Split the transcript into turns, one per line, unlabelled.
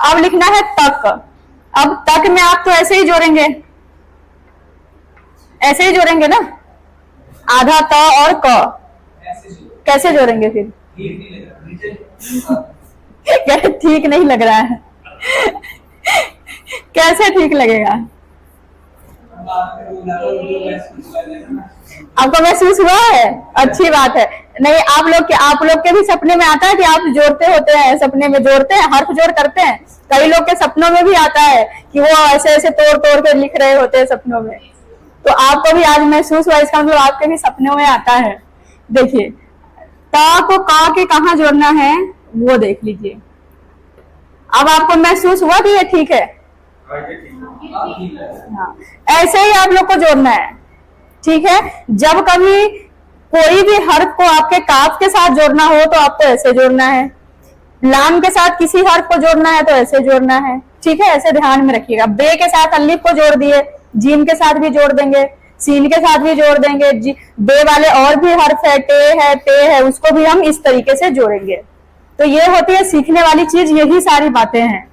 अब लिखना है तक। अब तक में आप तो ऐसे ही जोड़ेंगे, ऐसे ही जोड़ेंगे ना, आधा त और क। कैसे जोड़ेंगे फिर? ठीक नहीं लग रहा है। कैसे ठीक लगेगा? आपको महसूस हुआ है? अच्छी बात है। नहीं, आप लोग के भी सपने में आता है कि आप जोड़ते होते हैं, सपने में जोड़ते हैं, हर्फ जोड़ करते हैं। कई लोग के सपनों में भी आता है कि वो ऐसे ऐसे तोड़ तोड़ के लिख रहे होते हैं सपनों में। तो आपको भी आज महसूस हुआ, इसका मतलब आपके भी सपनों में आता है। देखिए, ता को का के कहाँ जोड़ना है वो देख लीजिए। अब आपको महसूस हुआ कि ये ठीक है? हाँ, ऐसे ही आप लोग को जोड़ना है, ठीक है। जब कभी कोई भी हर्फ को आपके काफ के साथ जोड़ना हो तो आपको ऐसे जोड़ना है, लाम के साथ किसी हर्फ को जोड़ना है तो ऐसे जोड़ना है, ठीक है। ऐसे ध्यान में रखिएगा। बे के साथ अलिफ को जोड़ दिए, जीम के साथ भी जोड़ देंगे, सीन के साथ भी जोड़ देंगे। बे वाले और भी हर्फ है, टे है, उसको भी हम इस तरीके से जोड़ेंगे। तो ये होती है सीखने वाली चीज, यही सारी बातें हैं।